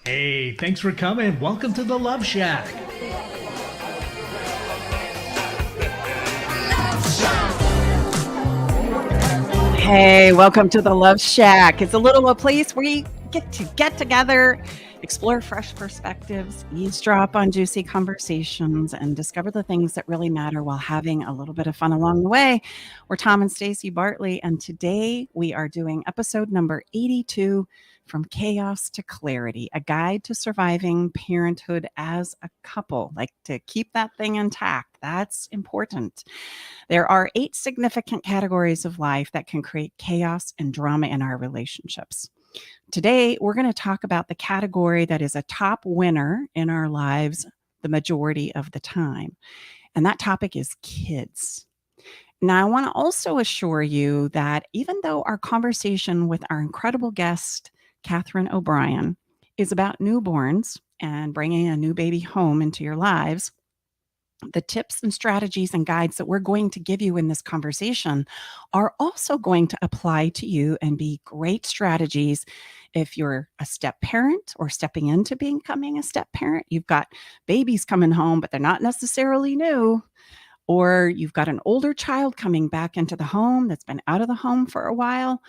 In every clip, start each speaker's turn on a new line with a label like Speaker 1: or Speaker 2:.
Speaker 1: Hey, thanks for coming. Welcome to the Love Shack.
Speaker 2: Hey, welcome to the Love Shack. It's a place where we get together, explore fresh perspectives, eavesdrop on juicy conversations, and discover the things that really matter while having a little bit of fun along the way. We're Tom and Stacy Bartley, and today we are doing episode number 82, From Chaos to Clarity, a guide to surviving parenthood as a couple. Like, to keep that thing intact, that's important. There are 8 significant categories of life that can create chaos and drama in our relationships. Today, we're going to talk about the category that is a top winner in our lives the majority of the time. And that topic is kids. Now, I want to also assure you that even though our conversation with our incredible guest, Catherine O'Brien, is about newborns and bringing a new baby home into your lives, the tips and strategies and guides that we're going to give you in this conversation are also going to apply to you and be great strategies if you're a step parent or stepping into becoming a step parent. You've got babies coming home, but they're not necessarily new. Or you've got an older child coming back into the home that's been out of the home for a while.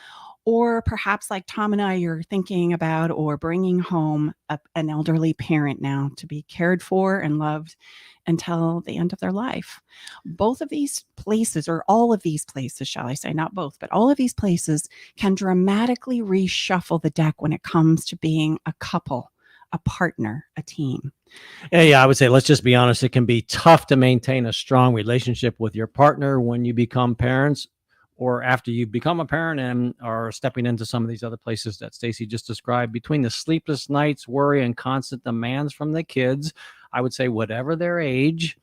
Speaker 2: Or perhaps like Tom and I, you're thinking about or bringing home an elderly parent now to be cared for and loved until the end of their life. Both of these places, or all of these places, shall I say, not both, but all of these places can dramatically reshuffle the deck when it comes to being a couple, a partner, a team.
Speaker 3: Yeah, I would say, let's just be honest. It can be tough to maintain a strong relationship with your partner when you become parents, or after you become a parent and are stepping into some of these other places that Stacy just described. Between the sleepless nights, worry, and constant demands from the kids, I would say whatever their age,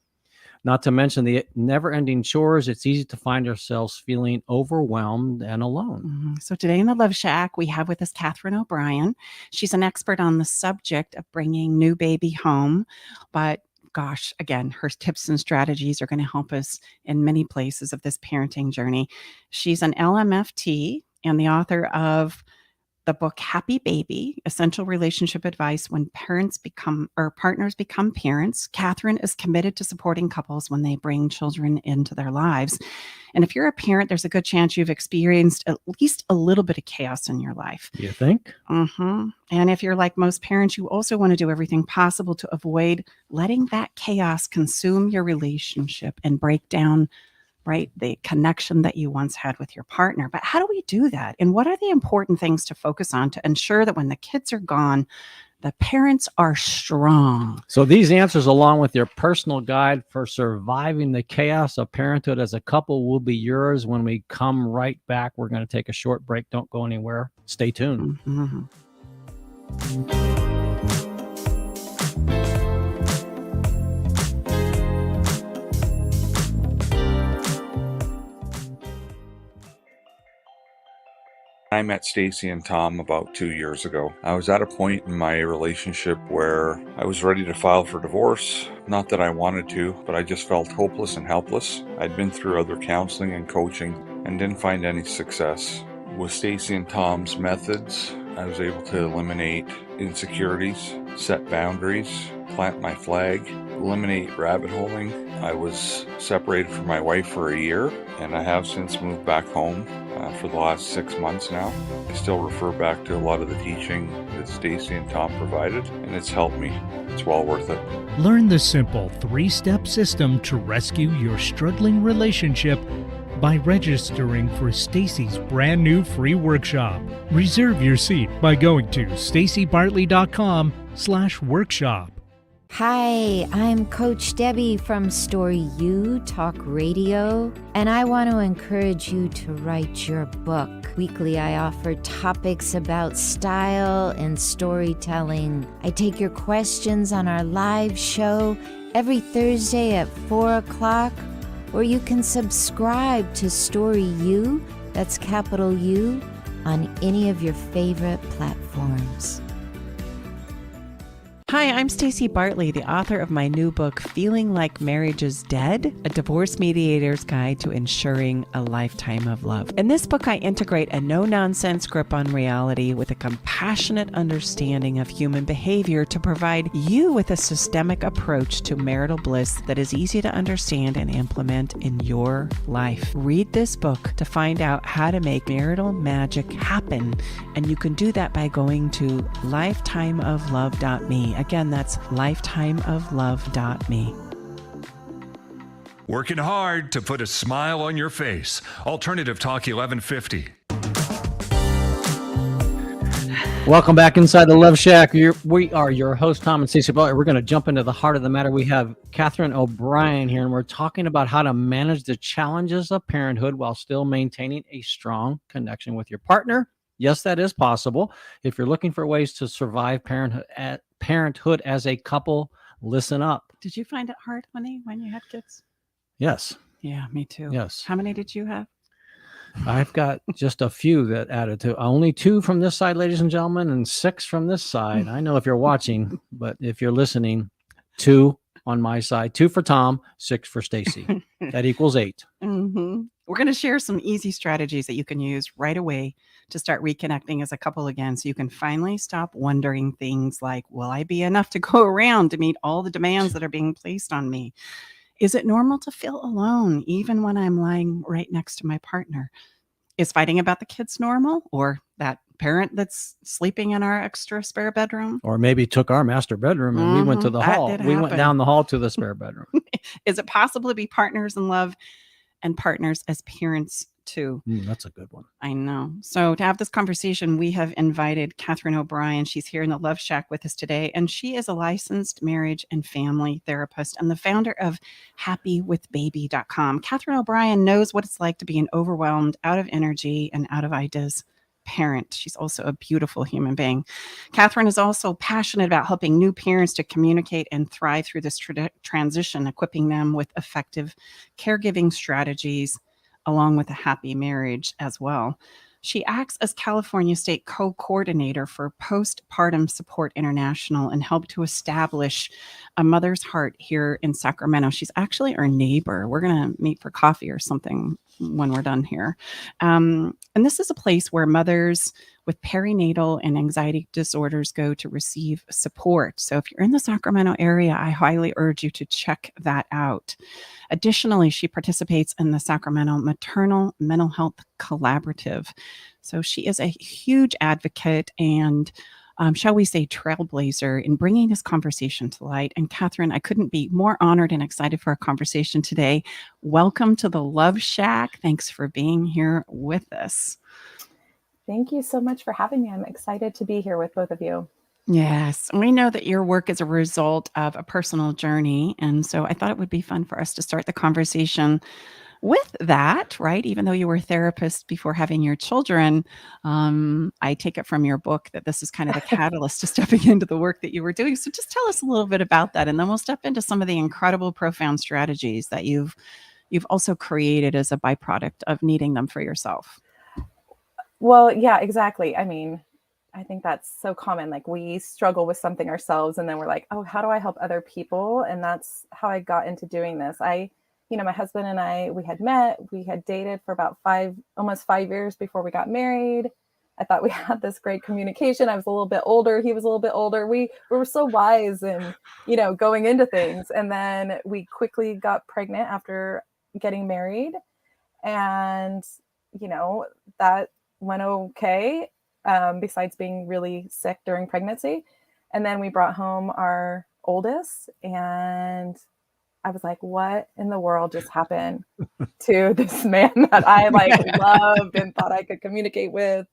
Speaker 3: not to mention the never-ending chores, it's easy to find ourselves feeling overwhelmed and alone.
Speaker 2: So today in the Love Shack, we have with us Catherine O'Brien. She's an expert on the subject of bringing new baby home, but gosh, again, her tips and strategies are going to help us in many places of this parenting journey. She's an LMFT and the author of the book Happy Baby, Essential Relationship Advice When Partners Become Parents. Catherine is committed to supporting couples when they bring children into their lives. And if you're a parent, there's a good chance you've experienced at least a little bit of chaos in your life.
Speaker 3: You think?
Speaker 2: Mm-hmm. And if you're like most parents, you also want to do everything possible to avoid letting that chaos consume your relationship and break down, right, the connection that you once had with your partner. But how do we do that? And what are the important things to focus on to ensure that when the kids are gone, the parents are strong?
Speaker 3: So these answers, along with your personal guide for surviving the chaos of parenthood as a couple, will be yours when we come right back. We're going to take a short break. Don't go anywhere. Stay tuned.
Speaker 2: Mm-hmm.
Speaker 4: I met Stacy and Tom about 2 years ago. I was at a point in my relationship where I was ready to file for divorce. Not that I wanted to, but I just felt hopeless and helpless. I'd been through other counseling and coaching and didn't find any success. With Stacy and Tom's methods, I was able to eliminate insecurities, set boundaries, plant my flag, eliminate rabbit holing. I was separated from my wife for a year, and I have since moved back home for the last 6 months now. I still refer back to a lot of the teaching that Stacy and Tom provided, and it's helped me. It's well worth it.
Speaker 1: Learn the simple 3-step system to rescue your struggling relationship by registering for Stacy's brand new free workshop. Reserve your seat by going to stacybartley.com/workshop.
Speaker 5: Hi, I'm Coach Debbie from Story U Talk Radio, and I want to encourage you to write your book. Weekly, I offer topics about style and storytelling. I take your questions on our live show every Thursday at 4 o'clock, or you can subscribe to Story U, that's capital U, on any of your favorite platforms.
Speaker 2: Hi, I'm Stacey Bartley, the author of my new book, Feeling Like Marriage is Dead, a divorce mediator's guide to ensuring a lifetime of love. In this book, I integrate a no-nonsense grip on reality with a compassionate understanding of human behavior to provide you with a systemic approach to marital bliss that is easy to understand and implement in your life. Read this book to find out how to make marital magic happen, and you can do that by going to lifetimeoflove.me. Again, that's lifetimeoflove.me.
Speaker 6: Working hard to put a smile on your face. Alternative Talk 1150.
Speaker 3: Welcome back inside the Love Shack. We are your host, Tom and Stacey Butler. We're going to jump into the heart of the matter. We have Catherine O'Brien here, and we're talking about how to manage the challenges of parenthood while still maintaining a strong connection with your partner. Yes, that is possible. If you're looking for ways to survive parenthood as a couple, listen up.
Speaker 2: Did you find it hard, honey, when you had kids?
Speaker 3: Yes.
Speaker 2: Yeah, me too.
Speaker 3: Yes.
Speaker 2: How many did you have?
Speaker 3: I've got just a few that added to. Only 2 from this side, ladies and gentlemen, and 6 from this side. I know if you're watching, but if you're listening, 2 on my side, 2 for Tom, 6 for Stacey. That equals 8.
Speaker 2: Mm-hmm. We're going to share some easy strategies that you can use right away to start reconnecting as a couple again, so you can finally stop wondering things like, will I be enough to go around to meet all the demands that are being placed on me? Is it normal to feel alone even when I'm lying right next to my partner? Is fighting about the kids normal, or that parent that's sleeping in our extra spare bedroom?
Speaker 3: Or maybe took our master bedroom and we went to the
Speaker 2: That
Speaker 3: hall.
Speaker 2: did
Speaker 3: We went
Speaker 2: happen.
Speaker 3: down the hall to the spare bedroom.
Speaker 2: Is it possible to be partners in love and partners as parents too?
Speaker 3: That's a good one.
Speaker 2: I know. So to have this conversation, we have invited Catherine O'Brien. She's here in the Love Shack with us today, and she is a licensed marriage and family therapist and the founder of happywithbaby.com. Catherine O'Brien knows what it's like to be an overwhelmed, out of energy, and out of ideas parent. She's also a beautiful human being. Catherine is also passionate about helping new parents to communicate and thrive through this transition, equipping them with effective caregiving strategies along with a happy marriage as well. She acts as California State Co-Coordinator for Postpartum Support International and helped to establish a Mother's Heart here in Sacramento. She's actually our neighbor. We're going to meet for coffee or something when we're done here. And this is a place where mothers with perinatal and anxiety disorders go to receive support. So if you're in the Sacramento area, I highly urge you to check that out. Additionally, she participates in the Sacramento Maternal Mental Health Collaborative. So she is a huge advocate and shall we say, trailblazer in bringing this conversation to light. And Catherine, I couldn't be more honored and excited for our conversation today. Welcome to the Love Shack. Thanks for being here with us.
Speaker 7: Thank you so much for having me. I'm excited to be here with both of you.
Speaker 2: Yes, we know that your work is a result of a personal journey. And so I thought it would be fun for us to start the conversation with that, right? Even though you were a therapist before having your children, I take it from your book that this is kind of the catalyst to stepping into the work that you were doing. So just tell us a little bit about that, and then we'll step into some of the incredible, profound strategies that you've also created as a byproduct of needing them for yourself.
Speaker 7: Well, yeah, exactly. I mean, I think that's so common. Like, we struggle with something ourselves, and then we're like, oh, how do I help other people? And that's how I got into doing this. My husband and I, we had met, we had dated for about almost 5 years before we got married. I thought we had this great communication. I was a little bit older. He was a little bit older. We were so wise and, going into things. And then we quickly got pregnant after getting married. And, that went okay, besides being really sick during pregnancy. And then we brought home our oldest, and I was like, what in the world just happened to this man that I loved and thought I could communicate with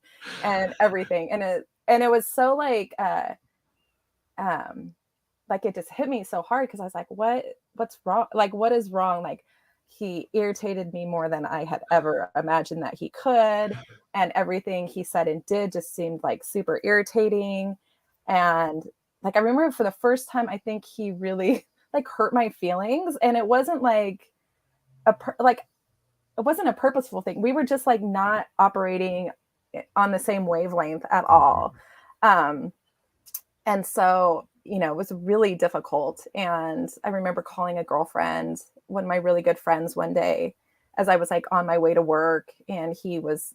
Speaker 7: and everything. And it was so it just hit me so hard, because I was like, what's wrong? Like, what is wrong? Like, he irritated me more than I had ever imagined that he could. And everything he said and did just seemed like super irritating. And I remember for the first time, I think he really hurt my feelings. And it wasn't it wasn't a purposeful thing. We were just not operating on the same wavelength at all. And so it was really difficult. And I remember calling a girlfriend, one of my really good friends, one day as I was like on my way to work, and he was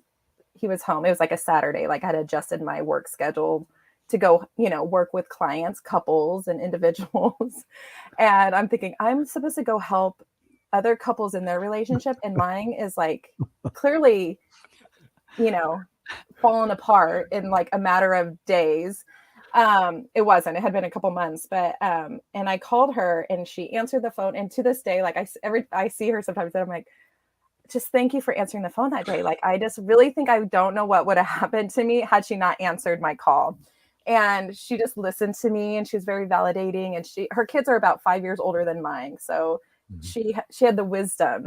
Speaker 7: home. It was like a Saturday. Like I had adjusted my work schedule to go, work with clients, couples and individuals. And I'm thinking, I'm supposed to go help other couples in their relationship. And mine is like clearly, fallen apart in like a matter of days. It wasn't, it had been a couple months, but, and I called her and she answered the phone. And to this day, like I see her sometimes and I'm like, just thank you for answering the phone that day. Like, I just really think I don't know what would have happened to me had she not answered my call. And she just listened to me and she was very validating. And her kids are about 5 years older than mine. So she had the wisdom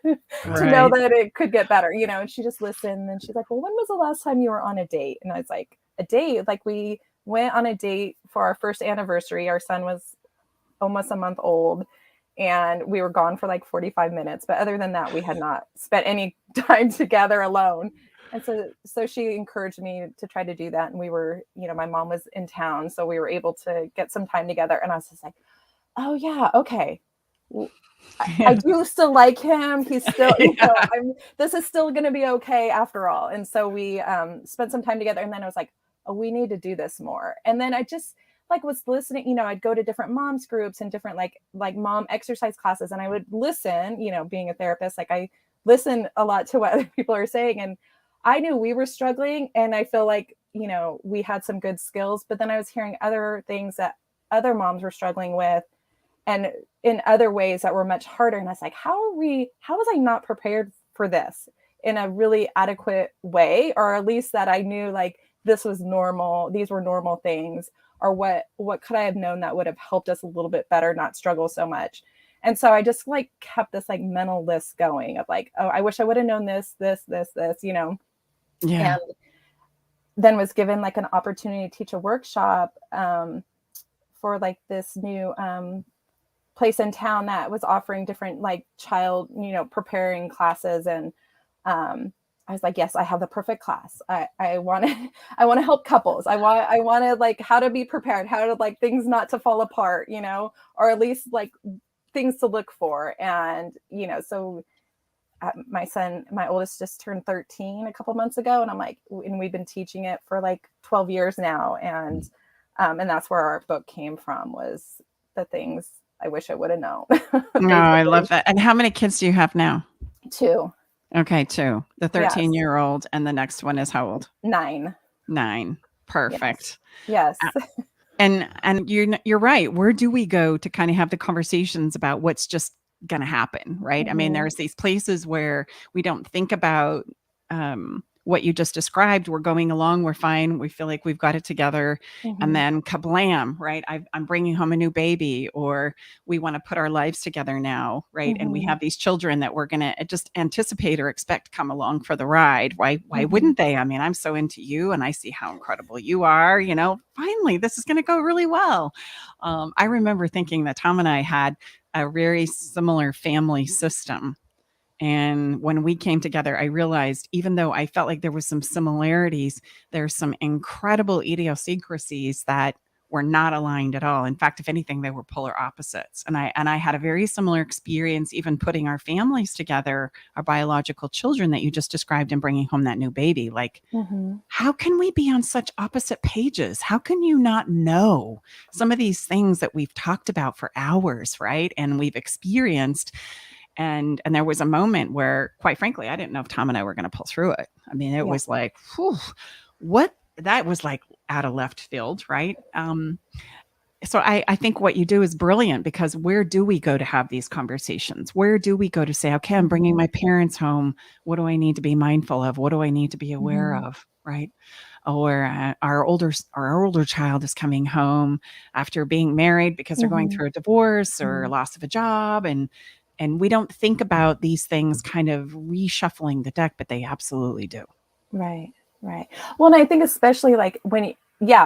Speaker 7: to know that it could get better, and she just listened. And she's like, well, when was the last time you were on a date? And I was like, a date? Like we went on a date for our first anniversary. Our son was almost a month old. And we were gone for like 45 minutes. But other than that, we had not spent any time together alone. And so she encouraged me to try to do that. And we were, my mom was in town, so we were able to get some time together. And I was just like, oh yeah, okay. I do still like him. He's still, this is still going to be okay after all. And so we spent some time together. And then I was like, oh, we need to do this more. And then I just was listening, I'd go to different moms groups and different like mom exercise classes. And I would listen, being a therapist, like I listen a lot to what other people are saying. And I knew we were struggling. And I feel like, we had some good skills, but then I was hearing other things that other moms were struggling with and in other ways that were much harder. And I was like, how was I not prepared for this in a really adequate way? Or at least that I knew like this was normal. These were normal things. Or what could I have known that would have helped us a little bit better, not struggle so much. And so I just like kept this like mental list going of like, oh, I wish I would have known this, Yeah. And then was given like an opportunity to teach a workshop for like this new place in town that was offering different like child, preparing classes. And I was like, yes, I have the perfect class. I want to help couples. I want to like how to be prepared, how to like things not to fall apart, or at least like things to look for. And, so my oldest just turned 13 a couple months ago. And I'm like, and we've been teaching it for like 12 years now. And that's where our book came from, was the things I wish I would have known.
Speaker 2: No, I love that. And how many kids do you have now?
Speaker 7: 2.
Speaker 2: Okay, 2. The 13-year-old, and the next one is how old?
Speaker 7: 9.
Speaker 2: Perfect.
Speaker 7: Yes.
Speaker 2: And you're right. Where do we go to kind of have the conversations about what's just going to happen, right? Mm-hmm. I mean, there's these places where we don't think about what you just described. We're going along, we're fine, we feel like we've got it together, and then kablam, right? I'm bringing home a new baby, or we want to put our lives together now, right? And we have these children that we're going to just anticipate or expect come along for the ride. Why wouldn't they? I mean, I'm so into you and I see how incredible you are, finally, this is going to go really well. I remember thinking that Tom and I had a very similar family system. And when we came together, I realized, even though I felt like there was some similarities, there's some incredible idiosyncrasies that were not aligned at all. In fact, if anything, they were polar opposites. And I had a very similar experience, even putting our families together, our biological children that you just described, and bringing home that new baby. Like, how can we be on such opposite pages? How can you not know some of these things that we've talked about for hours, right? And we've experienced. And there was a moment where, quite frankly, I didn't know if Tom and I were going to pull through it. I mean, it was like, whew, that was like out of left field, right? So I think what you do is brilliant, because where do we go to have these conversations? Where do we go to say, okay, I'm bringing my parents home. What do I need to be mindful of? What do I need to be aware of, right? Or our older child is coming home after being married because they're going through a divorce or loss of a job, and we don't think about these things kind of reshuffling the deck, but they absolutely do.
Speaker 7: Right. Well, and I think especially like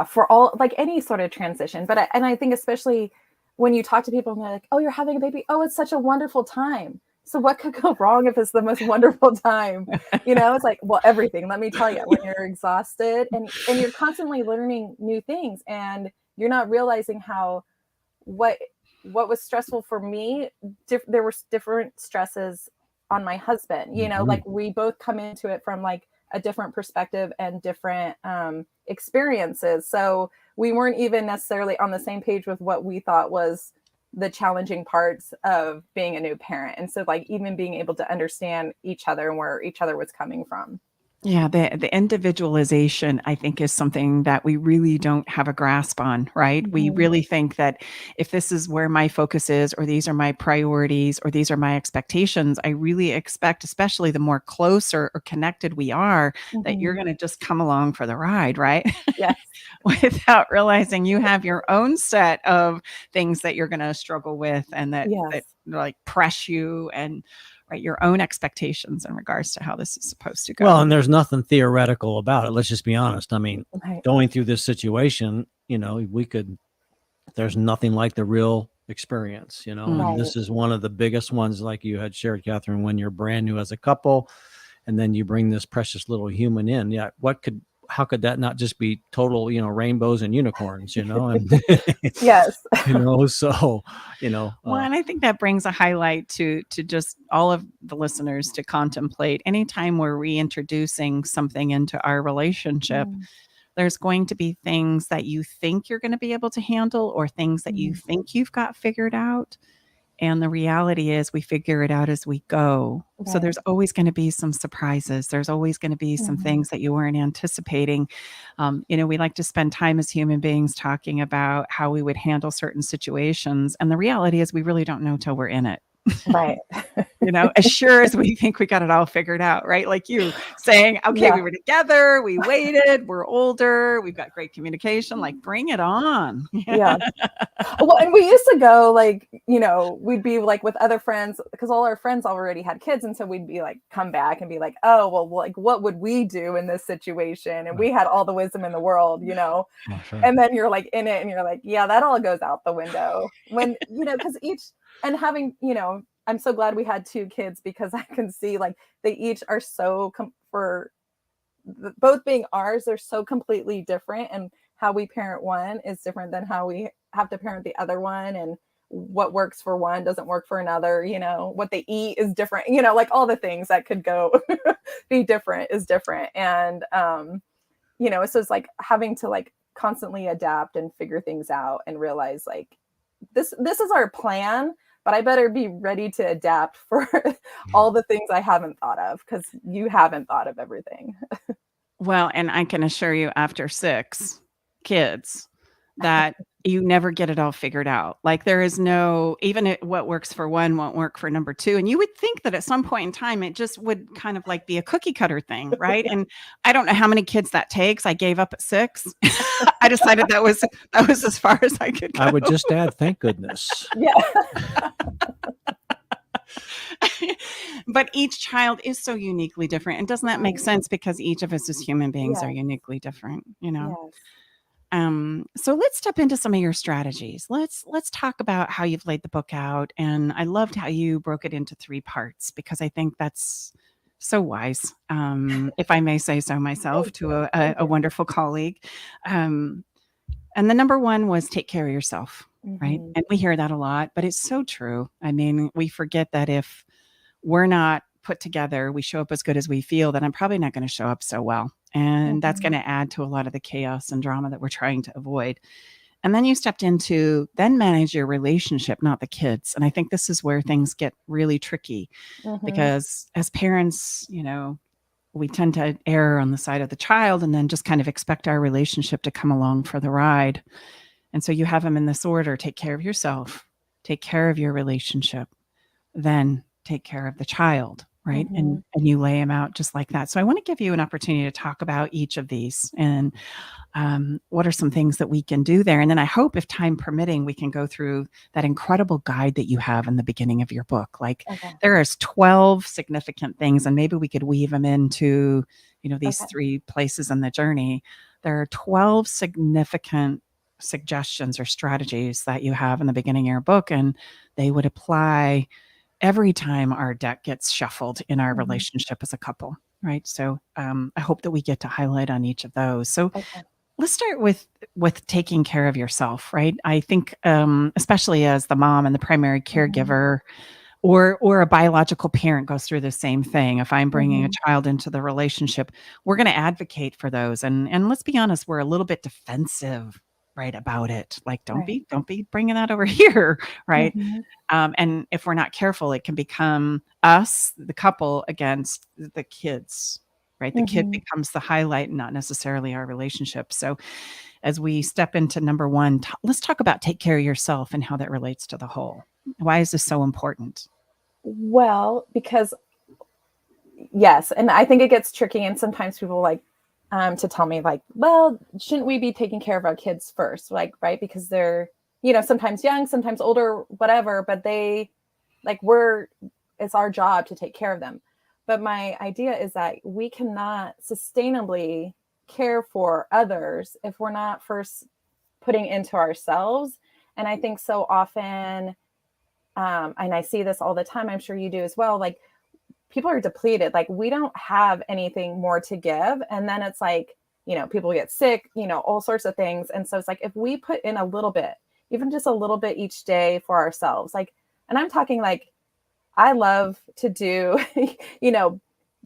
Speaker 7: for all, like any sort of transition, but I think especially when you talk to people and they're like, oh, you're having a baby. Oh, it's such a wonderful time. So what could go wrong if it's the most wonderful time? It's like, well, everything, let me tell you, when you're exhausted and you're constantly learning new things and you're not realizing how what was stressful for me, there were different stresses on my husband, you know, like we both come into it from like a different perspective and different experiences. So we weren't even necessarily on the same page with what we thought was the challenging parts of being a new parent. And so like even being able to understand each other and where each other was coming from.
Speaker 2: Yeah, the individualization, I think, is something that we really don't have a grasp on, right? We really think that if this is where my focus is, or these are my priorities, or these are my expectations, I really expect, especially the more closer or connected we are, that you're going to just come along for the ride, right?
Speaker 7: Yes.
Speaker 2: Without realizing you have your own set of things that you're going to struggle with, and that like press you, and right, your own expectations in regards to how this is supposed to go.
Speaker 3: Well, and there's nothing theoretical about it. Let's just be honest. I mean, going through this situation, you know, there's nothing like the real experience, you know, and this is one of the biggest ones, like you had shared, Catherine, when you're brand new as a couple, and then you bring this precious little human in. Yeah. How could that not just be total, you know, rainbows and unicorns, you know? And
Speaker 7: yes.
Speaker 3: You know, so, you know.
Speaker 2: Well, and I think that brings a highlight to just all of the listeners to contemplate. Anytime we're reintroducing something into our relationship, there's going to be things that you think you're going to be able to handle, or things that you think you've got figured out. And the reality is we figure it out as we go. Right. So there's always going to be some surprises. There's always going to be some things that you weren't anticipating. You know, we like to spend time as human beings talking about how we would handle certain situations. And the reality is we really don't know till we're in it.
Speaker 7: Right.
Speaker 2: You know, as sure as we think we got it all figured out, right? Like you saying, okay, we were together, we waited, we're older, we've got great communication, like bring it on.
Speaker 7: Yeah. Well, and we used to go like, you know, we'd be like with other friends, because all our friends already had kids. And so we'd be like, come back and be like, oh, well, like, what would we do in this situation? And we had all the wisdom in the world, you know, and then you're like in it and you're like, yeah, that all goes out the window when, you know, because and having, you know, I'm so glad we had 2 kids, because I can see like they each are so for both being ours, they're so completely different, and how we parent one is different than how we have to parent the other one, and what works for one doesn't work for another, you know, what they eat is different, you know, like all the things that could go be different is different. And you know, so it's like having to like constantly adapt and figure things out and realize like this is our plan, but I better be ready to adapt for all the things I haven't thought of, because you haven't thought of everything.
Speaker 2: Well, and I can assure you, after 6 kids, that you never get it all figured out. Like there is no, even what works for one won't work for number 2. And you would think that at some point in time, it just would kind of like be a cookie cutter thing, right? And I don't know how many kids that takes. I gave up at 6. I decided that was as far as I could go.
Speaker 3: I would just add, thank goodness.
Speaker 7: Yeah.
Speaker 2: But each child is so uniquely different. And doesn't that make sense? Because each of us as human beings are uniquely different, you know? Yes. So let's step into some of your strategies. Let's talk about how you've laid the book out. And I loved how you broke it into 3 parts, because I think that's so wise, if I may say so myself, to a wonderful colleague. And the number 1 was take care of yourself, right? And we hear that a lot, but it's so true. I mean, we forget that if we're not put together, we show up as good as we feel, then I'm probably not going to show up so well. And that's going to add to a lot of the chaos and drama that we're trying to avoid. And then you stepped into, then manage your relationship, not the kids. And I think this is where things get really tricky, because as parents, you know, we tend to err on the side of the child and then just kind of expect our relationship to come along for the ride. And so you have them in this order: take care of yourself, take care of your relationship, then take care of the child, right? And you lay them out just like that. So I want to give you an opportunity to talk about each of these and what are some things that we can do there. And then I hope, if time permitting, we can go through that incredible guide that you have in the beginning of your book. Like there is 12 significant things, and maybe we could weave them into, you know, these 3 places in the journey. There are 12 significant suggestions or strategies that you have in the beginning of your book, and they would apply every time our deck gets shuffled in our relationship as a couple, right? So I hope that we get to highlight on each of those. So let's start with taking care of yourself, right? I think, especially as the mom and the primary caregiver, or a biological parent goes through the same thing. If I'm bringing a child into the relationship, we're going to advocate for those. And let's be honest, we're a little bit defensive, right, about it. Like, don't be bringing that over here, right? And if we're not careful, it can become us, the couple, against the kids, right? The kid becomes the highlight and not necessarily our relationship. So as we step into number one, let's talk about take care of yourself and how that relates to the whole. Why is this so important?
Speaker 7: Well, because yes, and I think it gets tricky, and sometimes people like to tell me like, well, shouldn't we be taking care of our kids first? Like, right? Because they're, sometimes young, sometimes older, whatever, but they like it's our job to take care of them. But my idea is that we cannot sustainably care for others if we're not first putting into ourselves. And I think so often, and I see this all the time, I'm sure you do as well, like people are depleted, like we don't have anything more to give. And then it's like, people get sick, all sorts of things. And so it's like, if we put in a little bit, even just a little bit each day for ourselves, like, and I'm talking like, I love to do,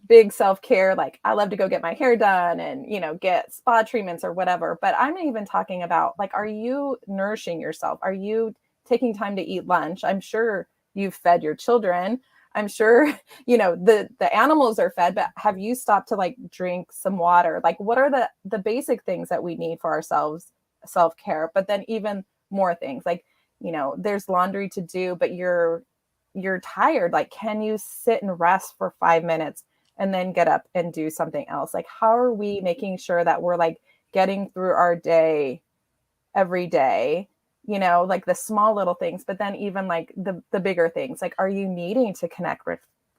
Speaker 7: big self-care. Like I love to go get my hair done and, get spa treatments or whatever. But I'm even talking about like, are you nourishing yourself? Are you taking time to eat lunch? I'm sure you've fed your children. I'm sure, the animals are fed, but have you stopped to like drink some water? Like what are the basic things that we need for ourselves, self-care? But then even more things like, there's laundry to do, but you're tired. Like, can you sit and rest for 5 minutes and then get up and do something else? Like, how are we making sure that we're like getting through our day every day, like the small little things, but then even like the bigger things, like, are you needing to connect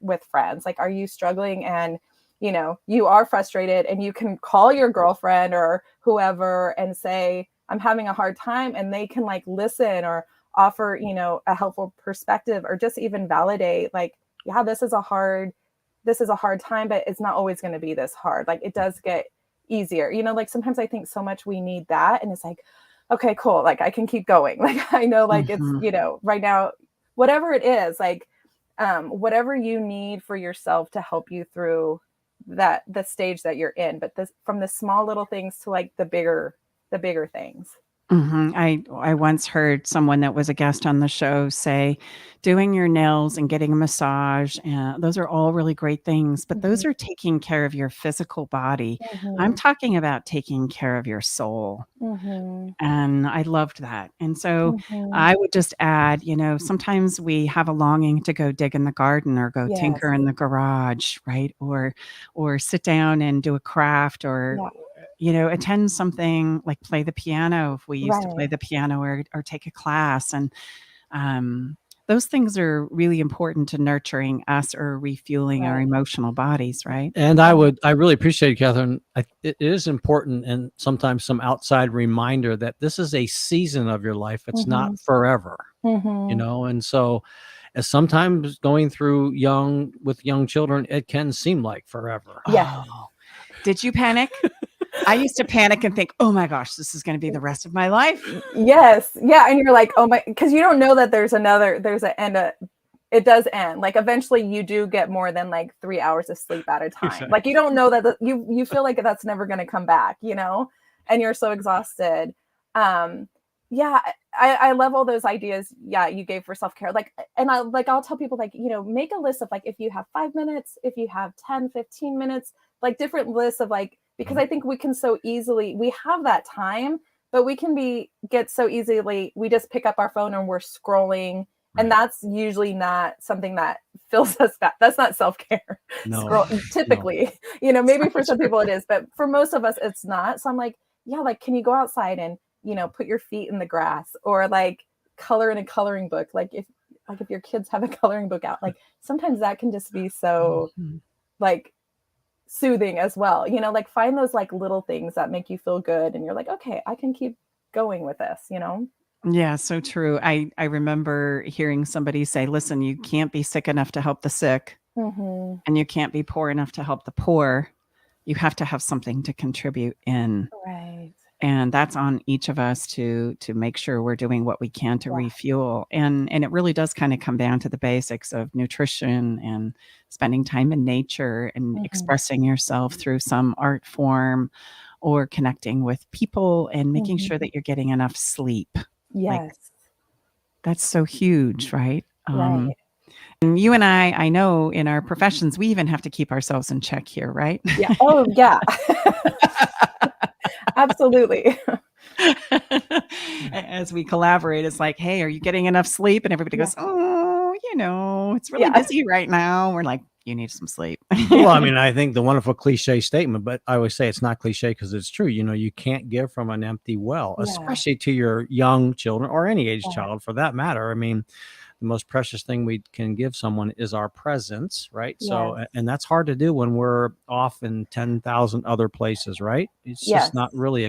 Speaker 7: with friends? Like, are you struggling and, you are frustrated and you can call your girlfriend or whoever and say, I'm having a hard time, and they can like listen or offer, a helpful perspective, or just even validate like, yeah, this is a hard time, but it's not always going to be this hard. Like it does get easier, like sometimes I think so much we need that. And it's like, okay, cool. Like I can keep going. Like, I know like it's, right now, whatever it is, like, whatever you need for yourself to help you through the stage that you're in, but from the small little things to like the bigger things.
Speaker 2: I once heard someone that was a guest on the show say, doing your nails and getting a massage, those are all really great things, but those are taking care of your physical body. I'm talking about taking care of your soul. And I loved that. And so I would just add, sometimes we have a longing to go dig in the garden or go tinker in the garage, right? Or sit down and do a craft, or attend something like play the piano if we used to play the piano, or take a class. And those things are really important to nurturing us or refueling our emotional bodies, right?
Speaker 3: And I really appreciate it, Catherine. It is important, and sometimes some outside reminder that this is a season of your life. It's not forever, and so as sometimes going through with young children, it can seem like forever.
Speaker 2: Yeah. Oh. Did you panic? I used to panic and think, oh my gosh, this is going to be the rest of my life.
Speaker 7: Yes. Yeah. And you're like, oh my, because you don't know that there's an end. It does end. Like eventually you do get more than like 3 hours of sleep at a time. Exactly. Like you don't know that you feel like that's never going to come back, and you're so exhausted. Yeah. I love all those ideas. Yeah. You gave for self-care. I'll tell people like, make a list of like, if you have 5 minutes, if you have 10, 15 minutes, like different lists of like, because I think we can so easily, we have that time, but we can get so easily, we just pick up our phone and we're scrolling. Right. And that's usually not something that fills us back. That's not self-care. No, typically, maybe for some people it is, but for most of us, it's not. So I'm like, yeah, like, can you go outside and, put your feet in the grass, or like color in a coloring book? Like if your kids have a coloring book out, like sometimes that can just be so like soothing as well, like find those like little things that make you feel good, and you're like, okay, I can keep going with this.
Speaker 2: Yeah, so true. I remember hearing somebody say, listen, you can't be sick enough to help the sick, and you can't be poor enough to help the poor. You have to have something to contribute in.
Speaker 7: Right.
Speaker 2: And that's on each of us to make sure we're doing what we can to refuel. And it really does kind of come down to the basics of nutrition and spending time in nature and expressing yourself through some art form or connecting with people and making sure that you're getting enough sleep. Like,
Speaker 7: Yes.
Speaker 2: that's so huge, right?
Speaker 7: Right.
Speaker 2: And you and I know in our professions, we even have to keep ourselves in check here, right?
Speaker 7: Yeah. Oh, yeah. Absolutely.
Speaker 2: As we collaborate, it's like, hey, are you getting enough sleep? And everybody goes, oh, it's really busy right now. We're like, you need some sleep.
Speaker 3: Well, I mean, I think the wonderful cliche statement, but I always say it's not cliche because it's true. You can't give from an empty well, especially to your young children or any age child for that matter. I mean, the most precious thing we can give someone is our presence, right? So, and that's hard to do when we're off in 10,000 other places, right? It's just not really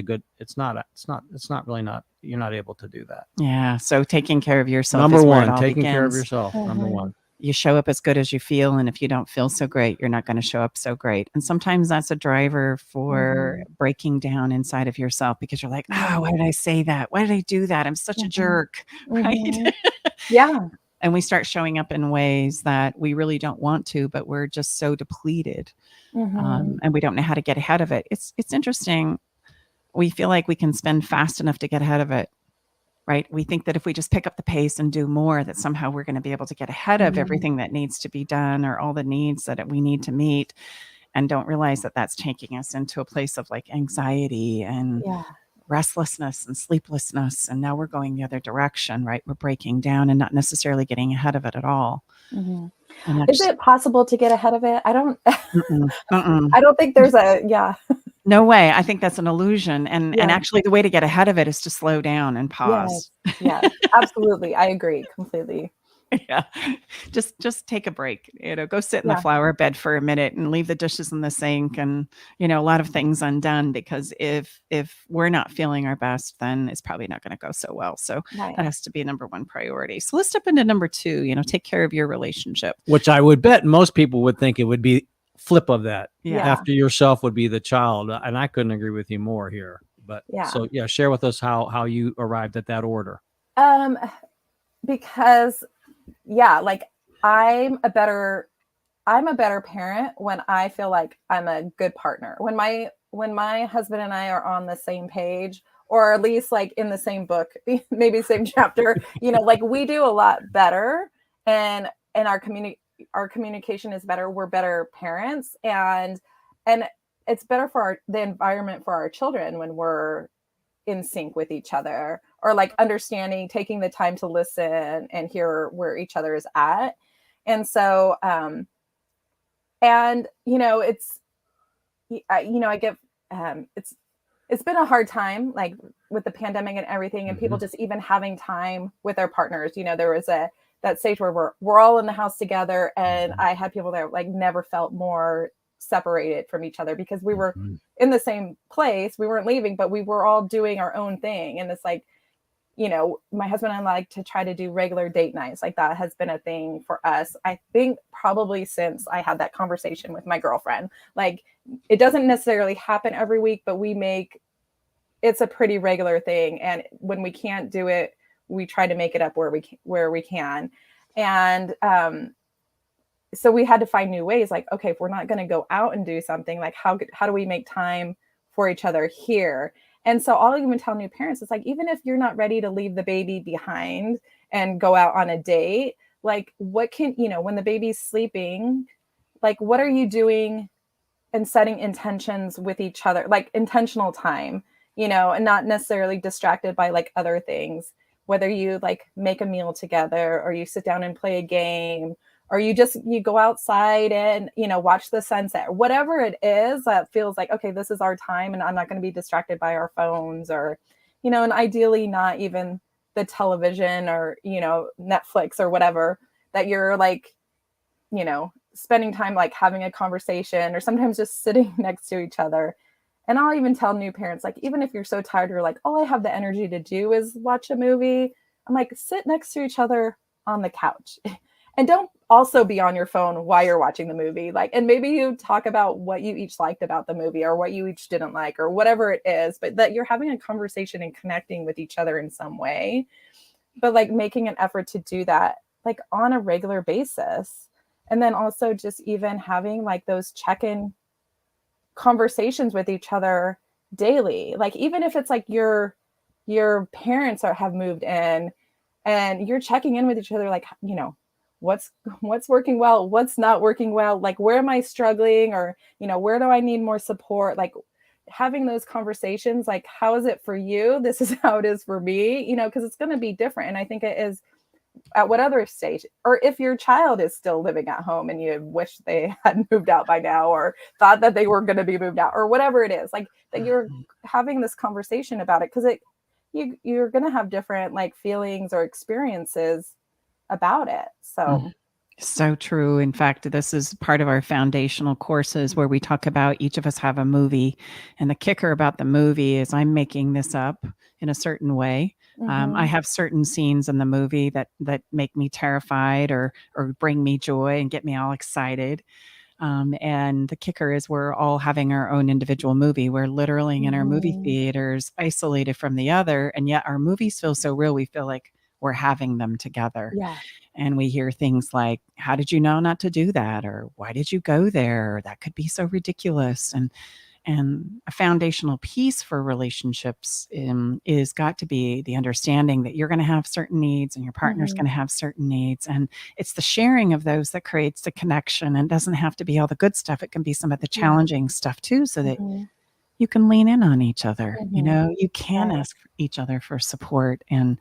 Speaker 3: you're not able to do that.
Speaker 2: Yeah. So taking care of yourself.
Speaker 3: Number
Speaker 2: is where
Speaker 3: one,
Speaker 2: it all
Speaker 3: taking care of
Speaker 2: begins.
Speaker 3: yourself. Number one.
Speaker 2: You show up as good as you feel. And if you don't feel so great, you're not going to show up so great. And sometimes that's a driver for breaking down inside of yourself because you're like, why did I say that? Why did I do that? I'm such a jerk. Right.
Speaker 7: Yeah.
Speaker 2: And we start showing up in ways that we really don't want to, but we're just so depleted. And we don't know how to get ahead of it. It's interesting. We feel like we can spend fast enough to get ahead of it. Right. We think that if we just pick up the pace and do more, that somehow we're going to be able to get ahead of everything that needs to be done or all the needs that we need to meet, and don't realize that that's taking us into a place of like anxiety and restlessness and sleeplessness. And now we're going the other direction, right? We're breaking down and not necessarily getting ahead of it at all.
Speaker 7: Is it possible to get ahead of it? I don't,
Speaker 2: Mm-mm.
Speaker 7: I don't think there's
Speaker 2: no way. I think that's an illusion. And actually the way to get ahead of it is to slow down and pause.
Speaker 7: Yes, absolutely. I agree completely.
Speaker 2: Yeah. Just take a break, go sit in the flower bed for a minute and leave the dishes in the sink and, a lot of things undone, because if we're not feeling our best, then it's probably not going to go so well. So that has to be number one priority. So let's step into number two, take care of your relationship.
Speaker 3: Which I would bet most people would think it would be flip of that. After yourself would be the child. And I couldn't agree with you more here. But so share with us how you arrived at that order.
Speaker 7: Because like I'm a better parent when I feel like I'm a good partner. When my husband and I are on the same page, or at least like in the same book, maybe same chapter, like we do a lot better, and our communication is better. We're better parents, and it's better for the environment for our children when we're in sync with each other, or like understanding, taking the time to listen and hear where each other is at. And so, I give, it's been a hard time, like with the pandemic and everything, and people just even having time with their partners. There was that stage where we're all in the house together, and I had people that like never felt more separated from each other because we were in the same place. We weren't leaving, but we were all doing our own thing. And it's like, my husband and I like to try to do regular date nights. Like that has been a thing for us, I think probably since I had that conversation with my girlfriend. Like it doesn't necessarily happen every week, but it's a pretty regular thing. And when we can't do it, we try to make it up where we can. And so we had to find new ways, like, okay, if we're not going to go out and do something, like how do we make time for each other here? And so I'll even tell new parents, it's like, even if you're not ready to leave the baby behind and go out on a date, like what can, when the baby's sleeping, like what are you doing and setting intentions with each other, like intentional time, and not necessarily distracted by like other things, whether you like make a meal together or you sit down and play a game, or you go outside and, watch the sunset, whatever it is that feels like, okay, this is our time and I'm not going to be distracted by our phones, or, and ideally not even the television or, Netflix or whatever, that you're like, spending time, like having a conversation, or sometimes just sitting next to each other. And I'll even tell new parents, like, even if you're so tired, you're like, all I have the energy to do is watch a movie. I'm like, sit next to each other on the couch. And also be on your phone while you're watching the movie. Like, and maybe you talk about what you each liked about the movie or what you each didn't like or whatever it is, but that you're having a conversation and connecting with each other in some way. But like making an effort to do that like on a regular basis. And then also just even having like those check-in conversations with each other daily. Like even if it's like your parents have moved in and you're checking in with each other, like, you know, what's working well, what's not working well, like where am I struggling, or, you know, where do I need more support? Like having those conversations, like, how is it for you? This is how it is for me, you know, because it's going to be different. And I think it is at whatever stage, or if your child is still living at home and you wish they had moved out by now or thought that they were going to be moved out or whatever it is, like that you're having this conversation about it, because you're going to have different like feelings or experiences about it.
Speaker 2: So true. In fact, this is part of our foundational courses where we talk about each of us have a movie. And the kicker about the movie is I'm making this up in a certain way. I have certain scenes in the movie that make me terrified or bring me joy and get me all excited. And the kicker is we're all having our own individual movie. We're literally in our movie theaters, isolated from the other. And yet our movies feel so real. We feel like we're having them together.
Speaker 7: Yeah.
Speaker 2: And we hear things like, how did you know not to do that? Or why did you go there? Or that could be so ridiculous. And a foundational piece for relationships is got to be the understanding that you're going to have certain needs and your partner's going to have certain needs. And it's the sharing of those that creates the connection. And doesn't have to be all the good stuff. It can be some of the challenging stuff too, so that you can lean in on each other. You know, you can ask each other for support and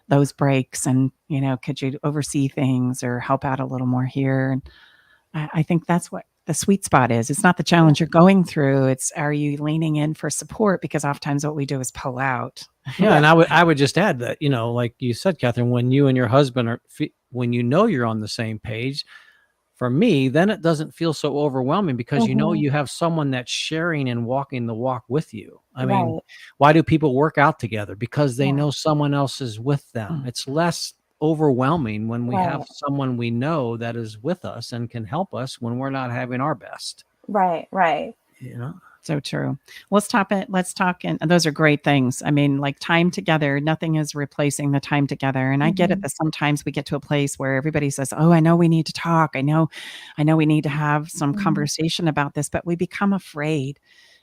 Speaker 2: those breaks, and, you know, could you oversee things or help out a little more here? And I think that's what the sweet spot is. It's not the challenge you're going through. It's, are you leaning in for support? Because oftentimes what we do is pull out.
Speaker 3: Yeah. And I would just add that, you know, like you said, Catherine, when you and your husband when you know you're on the same page, for me, then it doesn't feel so overwhelming because you know you have someone that's sharing and walking the walk with you. I mean, why do people work out together? Because they know someone else is with them. It's less overwhelming when we have someone we know that is with us and can help us when we're not having our best.
Speaker 7: Right.
Speaker 3: You know?
Speaker 2: So true. Let's talk. And those are great things. I mean, like time together, nothing is replacing the time together. And I get it that sometimes we get to a place where everybody says, oh, I know we need to talk. I know we need to have some conversation about this, but we become afraid.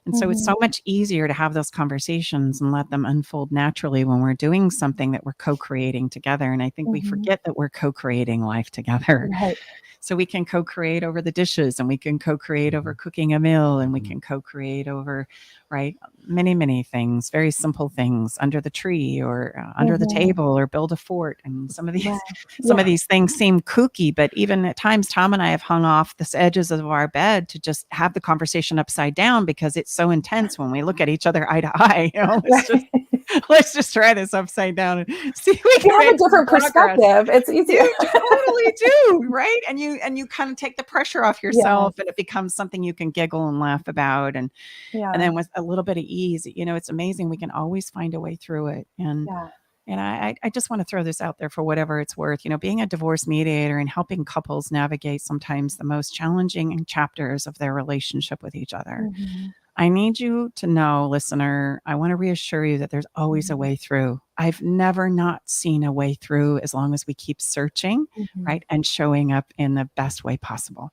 Speaker 2: And so it's so much easier to have those conversations and let them unfold naturally when we're doing something that we're co-creating together. And I think we forget that we're co-creating life together.
Speaker 7: Right.
Speaker 2: So we can co-create over the dishes, and we can co-create over cooking a meal, and we can co-create over, many, many things, very simple things under the tree or under the table, or build a fort. And some of these things seem kooky, but even at times, Tom and I have hung off the edges of our bed to just have the conversation upside down because it's so intense when we look at each other eye to eye. You know, let's just try this upside down and see if we can
Speaker 7: have a different perspective. It's easier.
Speaker 2: You totally do, right? And you kind of take the pressure off yourself, and it becomes something you can giggle and laugh about, and then with a little bit of ease, you know, it's amazing. We can always find a way through it. And I just want to throw this out there for whatever it's worth. You know, being a divorce mediator and helping couples navigate sometimes the most challenging chapters of their relationship with each other. I need you to know, listener, I want to reassure you that there's always a way through. I've never not seen a way through as long as we keep searching, right, and showing up in the best way possible.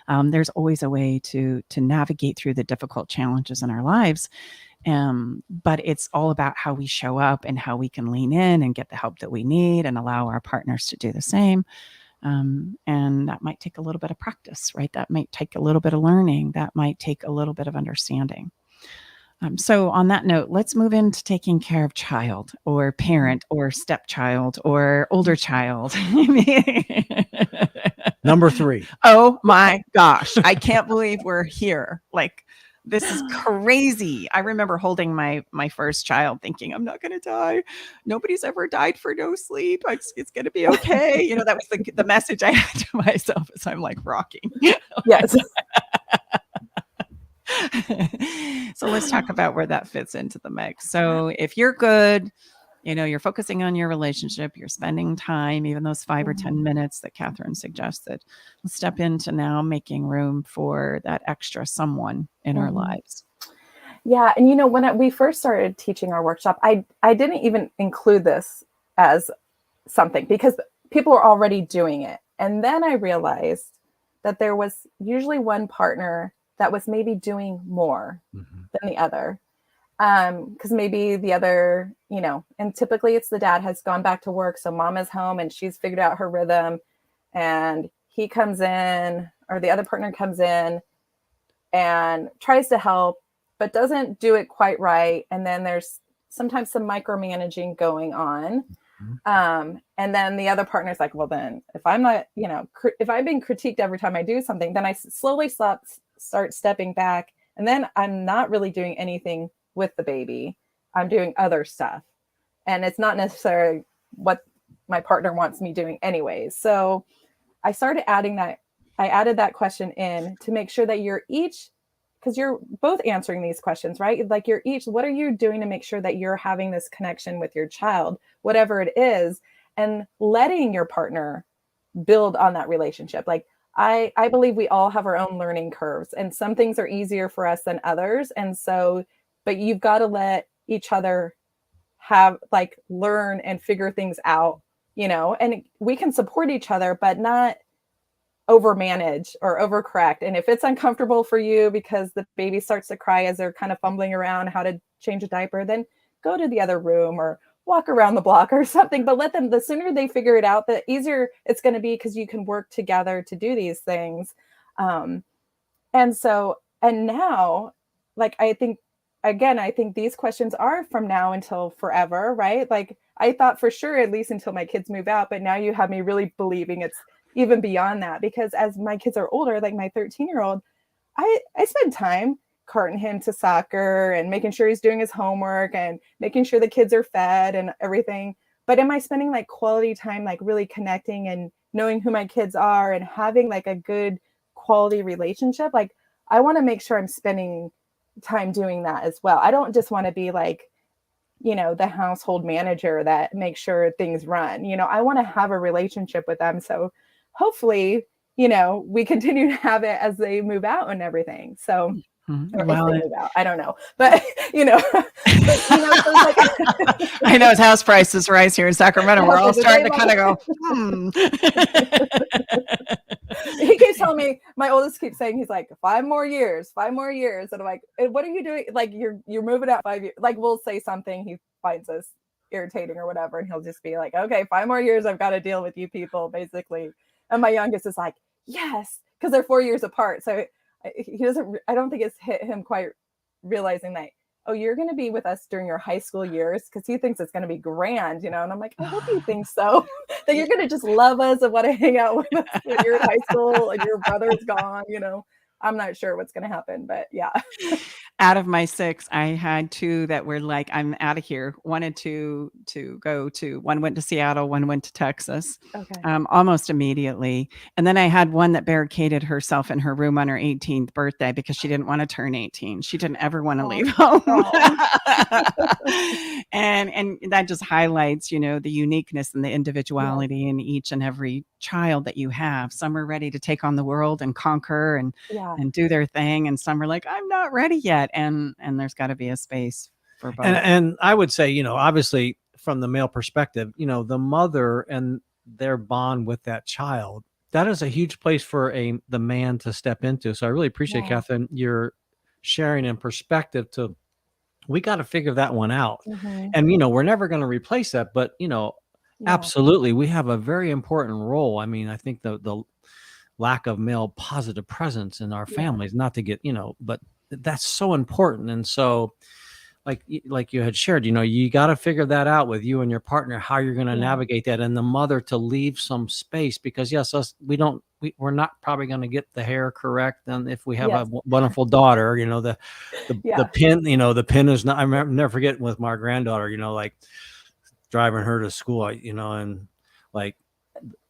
Speaker 2: There's always a way to navigate through the difficult challenges in our lives. But it's all about how we show up and how we can lean in and get the help that we need and allow our partners to do the same. And that might take a little bit of practice, right? That might take a little bit of learning. That might take a little bit of understanding. So on that note, let's move into taking care of child or parent or stepchild or older child.
Speaker 3: Number 3.
Speaker 2: Oh my gosh. I can't believe we're here. Like, this is crazy. I remember holding my first child thinking, I'm not going to die. Nobody's ever died for no sleep. It's going to be okay. You know, that was the message I had to myself as I'm like rocking.
Speaker 7: Yes.
Speaker 2: So let's talk about where that fits into the mix. So if you're good, You're focusing on your relationship, you're spending time, even those 5 or 10 minutes that Catherine suggested. Let's step into now making room for that extra someone in our lives.
Speaker 7: Yeah. And when we first started teaching our workshop, I didn't even include this as something because people were already doing it. And then I realized that there was usually one partner that was maybe doing more than the other. Because maybe the other, and typically it's the dad has gone back to work. So mom is home and she's figured out her rhythm, and he comes in, or the other partner comes in and tries to help, but doesn't do it quite right. And then there's sometimes some micromanaging going on. And then the other partner's like, well, then if I'm not, if I'm being critiqued every time I do something, then I slowly start stepping back. And then I'm not really doing anything with the baby. I'm doing other stuff. And it's not necessarily what my partner wants me doing anyways. So I started adding that. I added that question in to make sure that you're each, because you're both answering these questions, right? Like you're each, what are you doing to make sure that you're having this connection with your child, whatever it is, and letting your partner build on that relationship. Like I believe we all have our own learning curves, and some things are easier for us than others. And so, but you've got to let each other learn and figure things out, and we can support each other, but not overmanage or overcorrect. And if it's uncomfortable for you because the baby starts to cry as they're kind of fumbling around how to change a diaper, then go to the other room or walk around the block or something. But let them, the sooner they figure it out, the easier it's going to be, because you can work together to do these things. And now, like, I think these questions are from now until forever, right? Like I thought for sure, at least until my kids move out, but now you have me really believing it's even beyond that, because as my kids are older, like my 13-year-old, I spend time carting him to soccer and making sure he's doing his homework and making sure the kids are fed and everything. But am I spending like quality time, like really connecting and knowing who my kids are and having like a good quality relationship? Like I want to make sure I'm spending time doing that as well. I don't just want to be like, the household manager that makes sure things run. I want to have a relationship with them. So hopefully, we continue to have it as they move out and everything. So, or if they move out, I don't know, but so like,
Speaker 2: I know as house prices rise here in Sacramento, we're all starting to kind of go,
Speaker 7: He keeps telling me, my oldest keeps saying, he's like, 5 more years. And I'm like, what are you doing? Like you're moving out 5 years. Like we'll say something he finds us irritating or whatever, and he'll just be like, okay, 5 more years, I've got to deal with you people, basically. And my youngest is like, yes, because they're 4 years apart. So I don't think it's hit him quite realizing that, oh, you're going to be with us during your high school years, because he thinks it's going to be grand, And I'm like, I hope you think so, that you're going to just love us and want to hang out with us when you're in high school and your brother's gone, I'm not sure what's going to happen, but yeah.
Speaker 2: Out of my 6, I had 2 that were like, I'm out of here. Wanted to go to, one went to Seattle, one went to Texas,
Speaker 7: Okay.
Speaker 2: Almost immediately. And then I had one that barricaded herself in her room on her 18th birthday because she didn't want to turn 18. She didn't ever want to leave home. And that just highlights, the uniqueness and the individuality in each and every child that you have. Some are ready to take on the world and conquer and do their thing, and some are like, I'm not ready yet, and there's got to be a space for both.
Speaker 3: And I would say, obviously from the male perspective, the mother and their bond with that child, that is a huge place for the man to step into. So I really appreciate, Catherine, your sharing and perspective to, we got to figure that one out. And we're never going to replace that, but absolutely, we have a very important role. I mean, I think the lack of male positive presence in our families, not to get, but that's so important. And so like you had shared, you got to figure that out with you and your partner, how you're going to navigate that, and the mother to leave some space, because yes, we're not probably going to get the hair correct. And if we have a wonderful daughter, the pin, the pin is not, never forget with my granddaughter, like driving her to school, and like,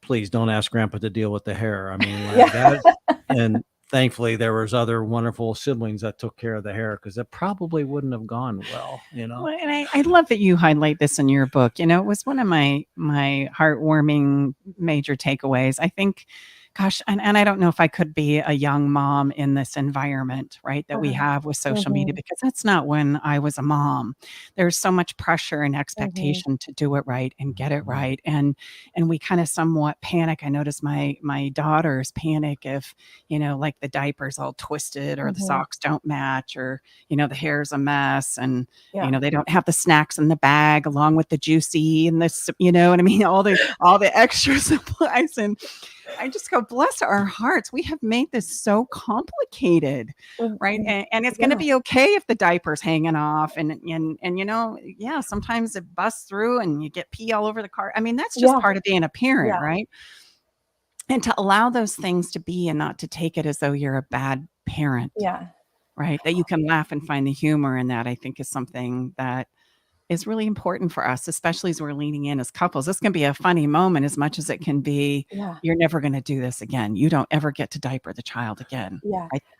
Speaker 3: please don't ask grandpa to deal with the hair. I mean, like that. And thankfully there was other wonderful siblings that took care of the hair, because it probably wouldn't have gone well,
Speaker 2: Well, and I love that you highlight this in your book. It was one of my heartwarming major takeaways. I think, gosh, and I don't know if I could be a young mom in this environment, right, that we have with social media, because that's not when I was a mom. There's so much pressure and expectation to do it right and get it right, and we kind of somewhat panic. I notice my daughters panic if like the diaper's all twisted, or the socks don't match, or the hair's a mess, and they don't have the snacks in the bag along with the juicy and this, what I mean, all the extra supplies. And I just go, bless our hearts. We have made this so complicated, right? And it's going to be okay if the diaper's hanging off, and sometimes it busts through and you get pee all over the car. I mean, that's just part of being a parent, right? And to allow those things to be, and not to take it as though you're a bad parent. Right. That you can laugh and find the humor in that, I think, is something that is really important for us, especially as we're leaning in as couples. This can be a funny moment as much as it can be, you're never going to do this again. You don't ever get to diaper the child again.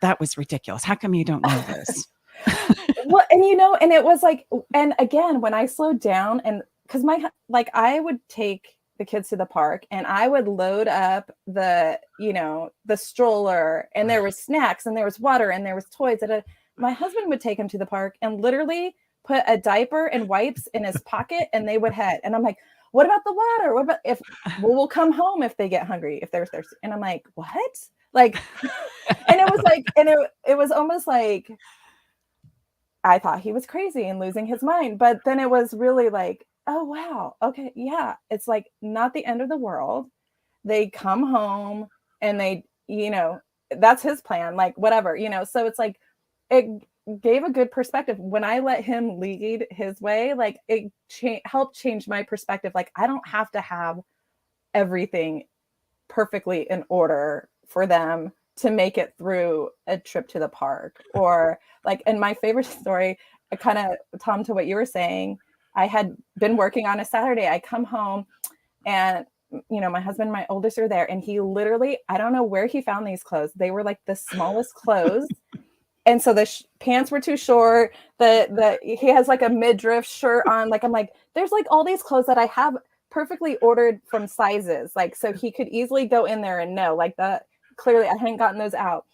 Speaker 2: That was ridiculous. How come you don't know this?
Speaker 7: Well, and it was like, and again, when I slowed down, and because I would take the kids to the park, and I would load up the stroller, and there was snacks, and there was water, and there was toys. My husband would take him to the park and literally put a diaper and wipes in his pocket, and they would head. And I'm like, what about the water? What about we'll come home if they get hungry, if they're thirsty. And I'm like, what? Like, and it was like, and it was almost like I thought he was crazy and losing his mind. But then it was really like, oh, wow. Okay. Yeah. It's like not the end of the world. They come home and they, that's his plan, like whatever, so it's like, it gave a good perspective when I let him lead his way. Like it helped change my perspective. Like I don't have to have everything perfectly in order for them to make it through a trip to the park. Or like, and my favorite story, kind of, Tom, to what you were saying, I had been working on a Saturday. I come home and, my husband and my oldest are there, and he literally, I don't know where he found these clothes. They were like the smallest clothes. And so the pants were too short. He has like a midriff shirt on. Like, I'm like, there's like all these clothes that I have perfectly ordered from sizes. Like, so he could easily go in there and know like that. Clearly I hadn't gotten those out.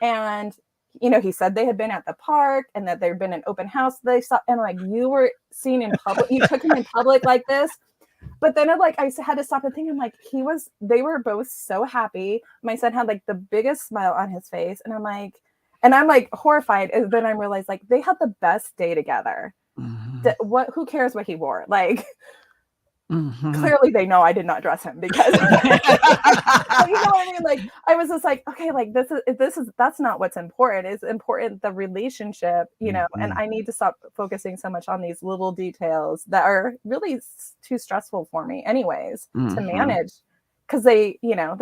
Speaker 7: And, he said they had been at the park and that there'd been an open house they saw. And like, you were seen in public, you took him in public like this. But then I had to stop and think, I'm like, they were both so happy. My son had like the biggest smile on his face. And I'm like horrified. And then I realized like they had the best day together. Who cares what he wore? Like, clearly they know I did not dress him because, what I mean? Like, I was just like, okay, like that's not what's important. It's important, the relationship, and I need to stop focusing so much on these little details that are really too stressful for me anyways to manage. Because they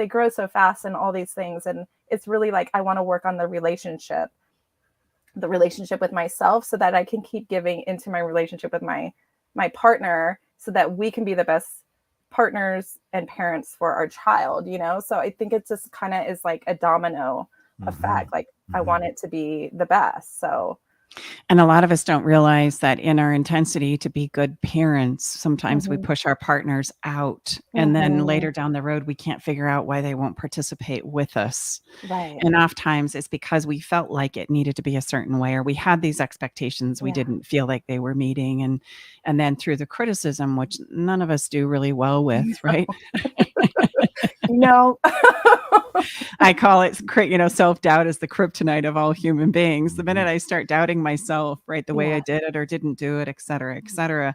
Speaker 7: grow so fast and all these things. And it's really like, I want to work on the relationship with myself so that I can keep giving into my relationship with my partner so that we can be the best partners and parents for our child, So I think it just kind of is like a domino effect. Like I want it to be the best. So.
Speaker 2: And a lot of us don't realize that in our intensity to be good parents, sometimes we push our partners out. And then later down the road, we can't figure out why they won't participate with us.
Speaker 7: Right.
Speaker 2: And oftentimes it's because we felt like it needed to be a certain way, or we had these expectations we didn't feel like they were meeting. And then through the criticism, which none of us do really well with, right?
Speaker 7: No.
Speaker 2: I call it, self-doubt is the kryptonite of all human beings. The minute I start doubting myself, right, the way I did it or didn't do it, et cetera,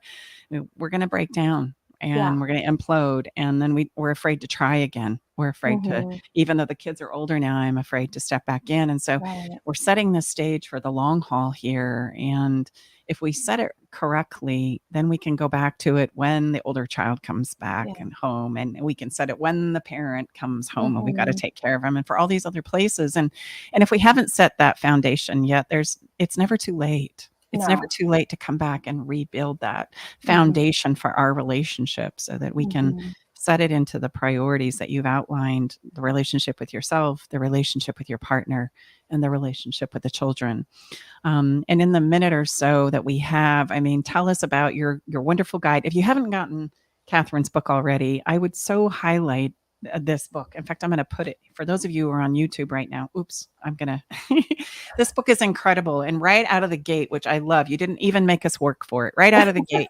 Speaker 2: we're going to break down and we're going to implode. And then we're afraid to try again. We're afraid to, even though the kids are older now, I'm afraid to step back in. And so we're setting the stage for the long haul here. And if we set it correctly, then we can go back to it when the older child comes back and home, and we can set it when the parent comes home and we've got to take care of them, and for all these other places. And if we haven't set that foundation yet, it's never too late. It's never too late to come back and rebuild that foundation for our relationship so that we can set it into the priorities that you've outlined, the relationship with yourself, the relationship with your partner, and the relationship with the children. And in the minute or so that we have, I mean, tell us about your wonderful guide. If you haven't gotten Catherine's book already, I would so highlight this book. In fact, I'm going to put it for those of you who are on YouTube right now. Oops, I'm going to. This book is incredible. And right out of the gate, which I love, you didn't even make us work for it. Right out of the gate,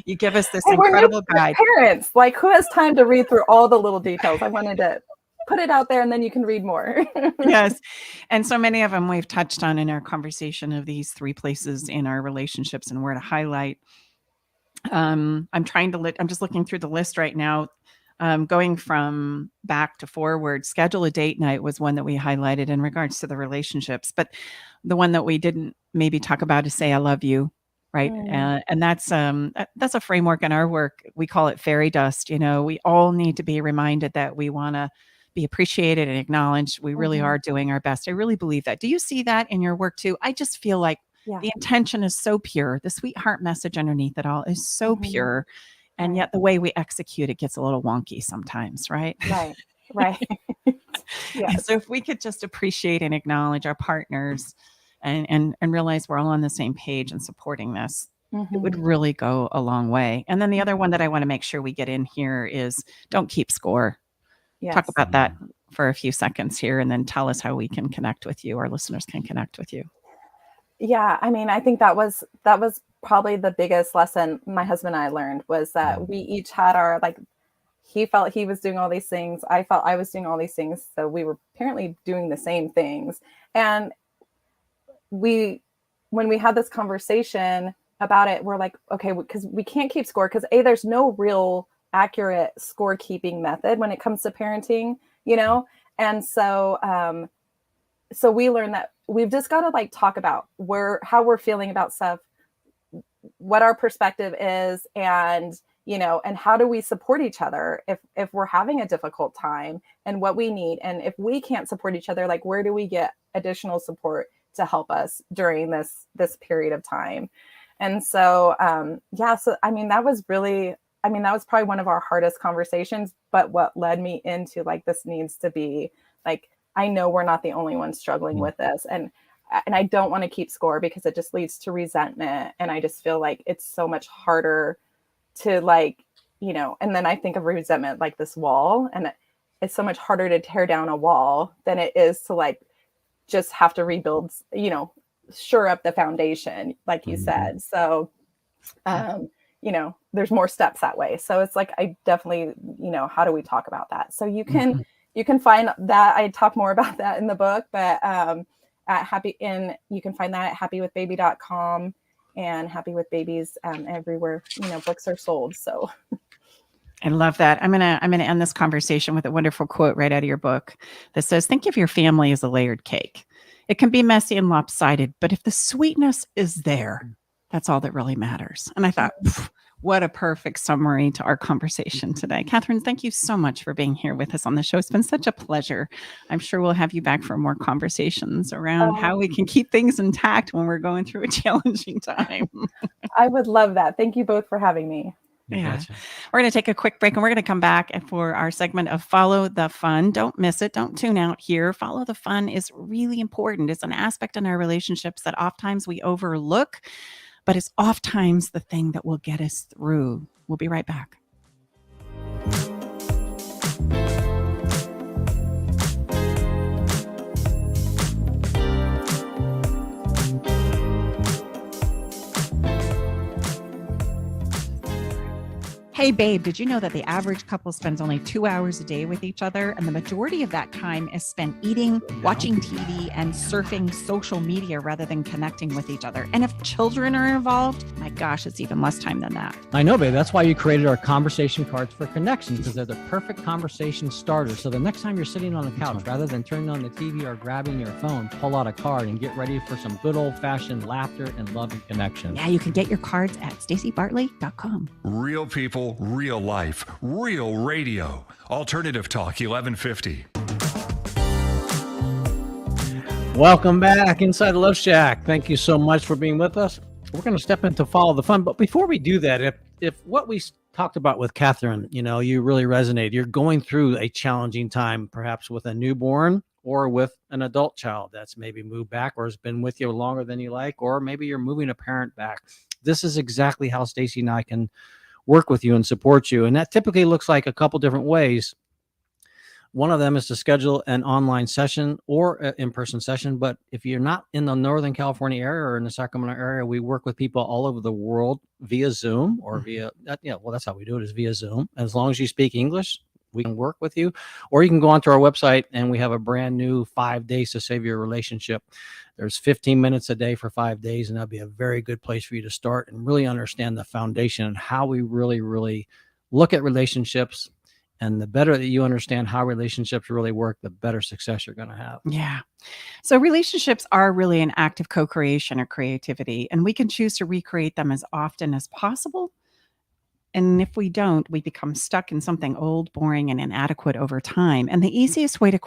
Speaker 2: you give us this incredible guide.
Speaker 7: Parents, like, who has time to read through all the little details? I wanted to put it out there and then you can read more.
Speaker 2: Yes. And so many of them we've touched on in our conversation of these 3 places in our relationships and where to highlight. I'm just looking through the list right now. Going from back to forward, schedule a date night was one that we highlighted in regards to the relationships. But the one that we didn't maybe talk about is say, I love you. Right. And that's a framework in our work. We call it fairy dust. You know, we all need to be reminded that we want to be appreciated and acknowledged. We really are doing our best. I really believe that. Do you see that in your work too? I just feel like the intention is so pure. The sweetheart message underneath it all is so pure. And yet the way we execute it gets a little wonky sometimes, right?
Speaker 7: Right.
Speaker 2: Yeah. So if we could just appreciate and acknowledge our partners and realize we're all on the same page and supporting this, it would really go a long way. And then the other one that I want to make sure we get in here is don't keep score. Yes. Talk about that for a few seconds here and then tell us how we can connect with you, our listeners can connect with you.
Speaker 7: Yeah, I mean, I think that was probably the biggest lesson my husband and I learned was that we each had our, like, he felt he was doing all these things. I felt I was doing all these things. So we were apparently doing the same things. And when we had this conversation about it, we're like, okay, because we can't keep score because there's no real accurate scorekeeping method when it comes to parenting, you know? And so, so we learned that we've just got to like talk about how we're feeling about stuff, what our perspective is, and, you know, and how do we support each other if we're having a difficult time and what we need. And if we can't support each other, like, where do we get additional support to help us during this period of time? And so, so, I mean, that was probably one of our hardest conversations, but what led me into like, this needs to be like, I know we're not the only ones struggling with this. And I don't want to keep score because it just leads to resentment. And I just feel like it's so much harder to, like, you know, and then I think of resentment like this wall, and it's so much harder to tear down a wall than it is to like just have to rebuild, you know, shore up the foundation, like you said. So, you know, there's more steps that way. So it's like, I definitely, you know, how do we talk about that? So you can find that. I talk more about that in the book, but you can find that at happywithbaby.com and Happy with Babies everywhere, you know, books are sold. So
Speaker 2: I love that. I'm gonna end this conversation with a wonderful quote right out of your book that says, think of your family as a layered cake. It can be messy and lopsided, but if the sweetness is there, that's all that really matters. And I thought, what a perfect summary to our conversation today. Catherine, thank you so much for being here with us on the show. It's been such a pleasure. I'm sure we'll have you back for more conversations around how we can keep things intact when we're going through a challenging time.
Speaker 7: I would love that. Thank you both for having me.
Speaker 2: Yeah. Gotcha. We're going to take a quick break and we're going to come back for our segment of Follow the Fun. Don't miss it. Don't tune out here. Follow the Fun is really important. It's an aspect in our relationships that oftentimes we overlook, but it's oftentimes the thing that will get us through. We'll be right back. Hey, babe, did you know that the average couple spends only 2 hours a day with each other? And the majority of that time is spent eating, watching TV, and surfing social media rather than connecting with each other. And if children are involved, my gosh, it's even less time than that.
Speaker 3: I know, babe. That's why you created our conversation cards for connection, because they're the perfect conversation starter. So the next time you're sitting on the couch, rather than turning on the TV or grabbing your phone, pull out a card and get ready for some good old-fashioned laughter and love and connection.
Speaker 2: Yeah, you can get your cards at stacybartley.com.
Speaker 6: Real people, real life, real radio. Alternative Talk 1150.
Speaker 3: Welcome back inside the Love Shack. Thank you so much for being with us. We're going to step into Follow the Fun. But before we do that, if what we talked about with Catherine, you really resonate. You're going through a challenging time, perhaps with a newborn or with an adult child that's maybe moved back or has been with you longer than you like, or maybe you're moving a parent back. This is exactly how Stacy and I can work with you and support you. And that typically looks like a couple different ways. One of them is to schedule an online session or an in-person session. But if you're not in the Northern California area or in the Sacramento area, we work with people all over the world via Zoom or via, that's how we do it, is via Zoom. As long as you speak English, we can work with you. Or you can go onto our website and we have a brand new 5 days to save your relationship. There's 15 minutes a day for 5 days, and that'd be a very good place for you to start and really understand the foundation and how we really, really look at relationships. And the better that you understand how relationships really work, the better success you're going to have.
Speaker 2: Yeah. So relationships are really an act of co-creation or creativity, and we can choose to recreate them as often as possible. And if we don't, we become stuck in something old, boring, and inadequate over time. And the easiest way to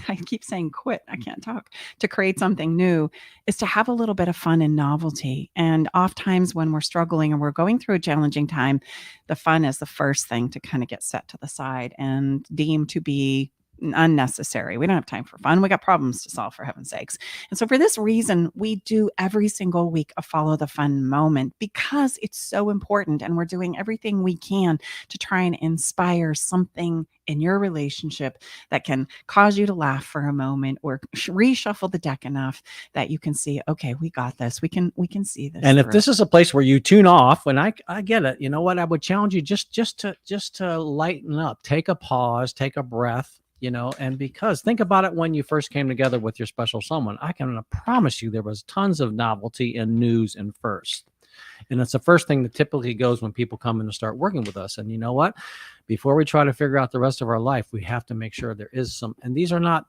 Speaker 2: I keep saying quit, I can't talk, to create something new is to have a little bit of fun and novelty. And oftentimes when we're struggling and we're going through a challenging time, the fun is the first thing to kind of get set to the side and deemed to be unnecessary. We don't have time for fun. We got problems to solve, for heaven's sakes. And so for this reason, we do every single week a follow the fun moment because it's so important. And we're doing everything we can to try and inspire something in your relationship that can cause you to laugh for a moment or reshuffle the deck enough that you can see, okay, we got this. We can see this.
Speaker 3: And if this is a place where you tune off, and I get it, you know what? I would challenge you just to lighten up, take a pause, take a breath. And because think about it, when you first came together with your special someone, I can promise you there was tons of novelty and news and first. And it's the first thing that typically goes when people come in to start working with us. And you know what? Before we try to figure out the rest of our life, we have to make sure there is some, and these are not,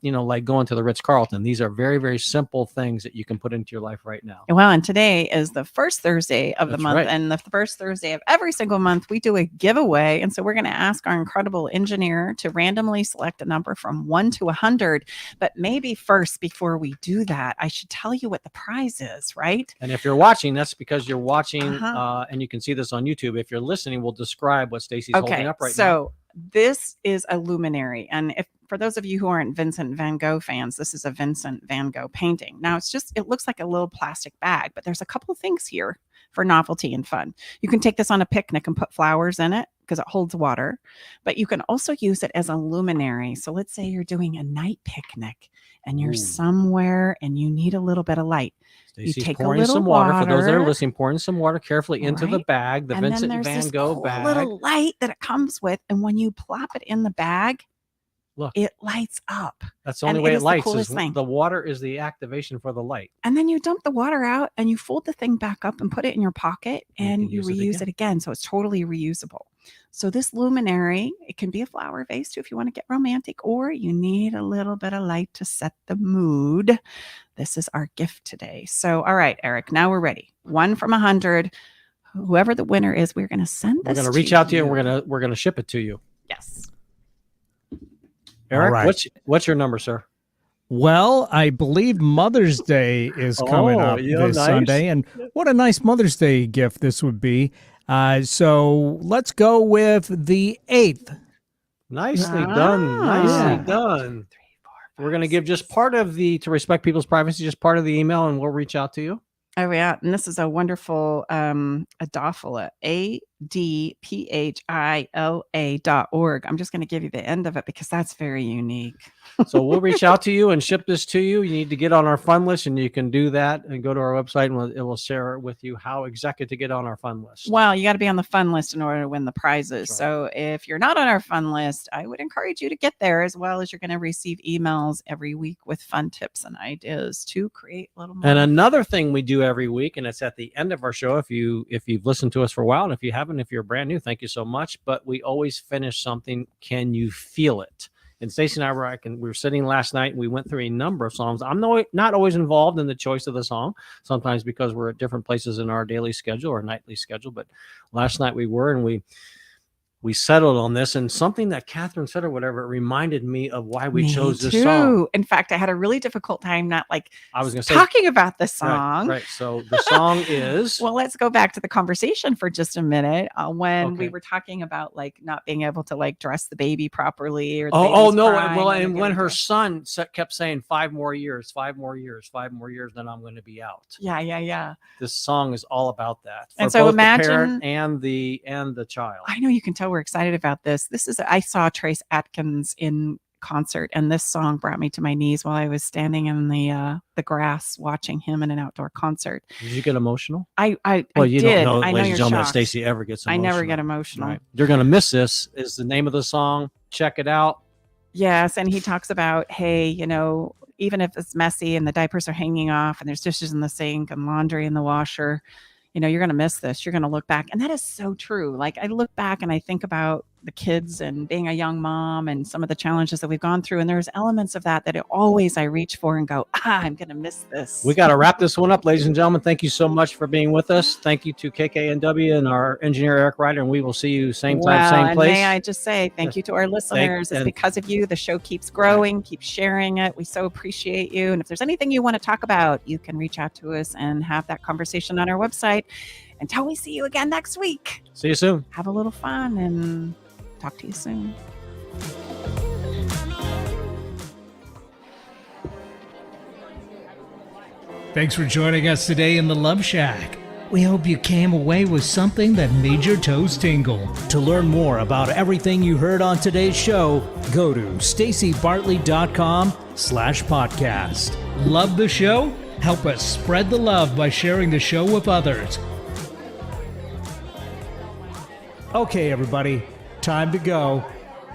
Speaker 3: like going to the Ritz-Carlton. These are very, very simple things that you can put into your life right now.
Speaker 2: Well, and today is the first Thursday of the month.
Speaker 3: Right.
Speaker 2: And the first Thursday of every single month, we do a giveaway. And so we're going to ask our incredible engineer to randomly select a number from 1 to 100. But maybe first, before we do that, I should tell you what the prize is, right?
Speaker 3: And if you're watching, that's because you're watching, and you can see this on YouTube. If you're listening, we'll describe what Stacy's holding up right now.
Speaker 2: So this is a luminary. And if for those of you who aren't Vincent van Gogh fans, this is a Vincent van Gogh painting. Now it looks like a little plastic bag, but there's a couple of things here for novelty and fun. You can take this on a picnic and put flowers in it because it holds water, but you can also use it as a luminary. So let's say you're doing a night picnic and you're somewhere and you need a little bit of light.
Speaker 3: Stacey's
Speaker 2: you take
Speaker 3: pouring
Speaker 2: a little
Speaker 3: some water. For those that are listening, pouring some water carefully into the bag, the
Speaker 2: and
Speaker 3: Vincent
Speaker 2: then there's
Speaker 3: van Gogh
Speaker 2: cool
Speaker 3: bag.
Speaker 2: little light that it comes with, and when you plop it in the bag,
Speaker 3: look,
Speaker 2: it lights up.
Speaker 3: That's the only way it lights.
Speaker 2: The
Speaker 3: water is the activation for the light.
Speaker 2: And then you dump the water out and you fold the thing back up and put it in your pocket and you reuse it again. So it's totally reusable. So this luminary, it can be a flower vase too if you want to get romantic, or you need a little bit of light to set the mood. This is our gift today. So, all right, Eric, now we're ready. 1 from 100. Whoever the winner is, we're going to send this.
Speaker 3: We're going to reach out to you and we're going to ship it to you.
Speaker 2: Yes.
Speaker 3: Eric,
Speaker 1: right.
Speaker 3: what's your number, sir?
Speaker 1: Well, I believe Mother's Day is coming up this Sunday, and what a nice Mother's Day gift this would be. So let's go with the 8th.
Speaker 3: Nicely done. Nicely done. 3, 4, 5, We're going to give just part of to respect people's privacy, just part of the email, and we'll reach out to you.
Speaker 2: Oh, yeah. And this is a wonderful Adophala, ADPHILA.org. I'm just going to give you the end of it because that's very unique.
Speaker 3: So we'll reach out to you and ship this to you. You need to get on our fun list, and you can do that and go to our website, and it will share with you how exactly to get on our fun list.
Speaker 2: Well, you got to be on the fun list in order to win the prizes. Right. So if you're not on our fun list, I would encourage you to get there, as well as you're going to receive emails every week with fun tips and ideas to create a little more.
Speaker 3: And another thing we do every week, and it's at the end of our show. If you've listened to us for a while, and if you haven't, if you're brand new, thank you so much. But we always finish something. Can you feel it? And Stacey and I we were sitting last night and we went through a number of songs. I'm not always involved in the choice of the song, sometimes because we're at different places in our daily schedule or nightly schedule. But last night we were, and we settled on this, and something that Catherine said or whatever, it reminded me of why we
Speaker 2: Me
Speaker 3: chose this
Speaker 2: too.
Speaker 3: song.
Speaker 2: In fact, I had a really difficult time not like
Speaker 3: I was going to say,
Speaker 2: talking about the song.
Speaker 3: right. So the song is,
Speaker 2: Well, let's go back to the conversation for just a minute when we
Speaker 3: Okay.
Speaker 2: were talking about like not being able to like dress the baby properly or the
Speaker 3: oh
Speaker 2: baby's
Speaker 3: no,
Speaker 2: crying
Speaker 3: well,
Speaker 2: they're
Speaker 3: and when
Speaker 2: getting
Speaker 3: her
Speaker 2: dressed.
Speaker 3: son kept saying 5 more years, 5 more years, 5 more years, then I'm going to be out.
Speaker 2: Yeah.
Speaker 3: This song is all about that. For
Speaker 2: And so
Speaker 3: both
Speaker 2: imagine-
Speaker 3: the parent and the child.
Speaker 2: I know you can tell we're excited about this. I saw Trace Atkins in concert, and this song brought me to my knees while I was standing in the grass watching him in an outdoor concert.
Speaker 3: Did you get emotional?
Speaker 2: I
Speaker 3: Well, you
Speaker 2: did.
Speaker 3: don't know,
Speaker 2: I know
Speaker 3: ladies and
Speaker 2: you're
Speaker 3: gentlemen, that
Speaker 2: shocked.
Speaker 3: Stacey ever gets
Speaker 2: I
Speaker 3: emotional.
Speaker 2: never get emotional.
Speaker 3: Right. You're going to miss this is the name of the song. Check it out.
Speaker 2: Yes, and he talks about, hey, even if it's messy and the diapers are hanging off and there's dishes in the sink and laundry in the washer, you're going to miss this. You're going to look back. And that is so true. Like I look back and I think about the kids and being a young mom and some of the challenges that we've gone through. And there's elements of that I reach for and go, I'm going to miss this.
Speaker 3: We got to wrap this one up, ladies and gentlemen. Thank you so much for being with us. Thank you to KKNW and our engineer, Eric Ryder, and we will see you same time, same
Speaker 2: and
Speaker 3: place.
Speaker 2: may I just say thank you to our listeners. It's because of you. The show keeps growing. Keep sharing it. We so appreciate you. And if there's anything you want to talk about, you can reach out to us and have that conversation on our website. Until we see you again next week.
Speaker 3: See you soon.
Speaker 2: Have a little fun and talk to you soon.
Speaker 1: Thanks for joining us today in the Love Shack. We hope you came away with something that made your toes tingle. To learn more about everything you heard on today's show, go to stacybartley.com/podcast. Love the show? Help us spread the love by sharing the show with others. Okay, everybody, time to go.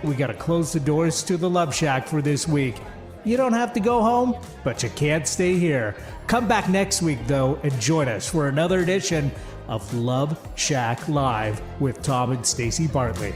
Speaker 1: We gotta close the doors to the Love Shack for this week. You don't have to go home, but you can't stay here. Come back next week, though, and join us for another edition of Love Shack Live with Tom and Stacy Bartley.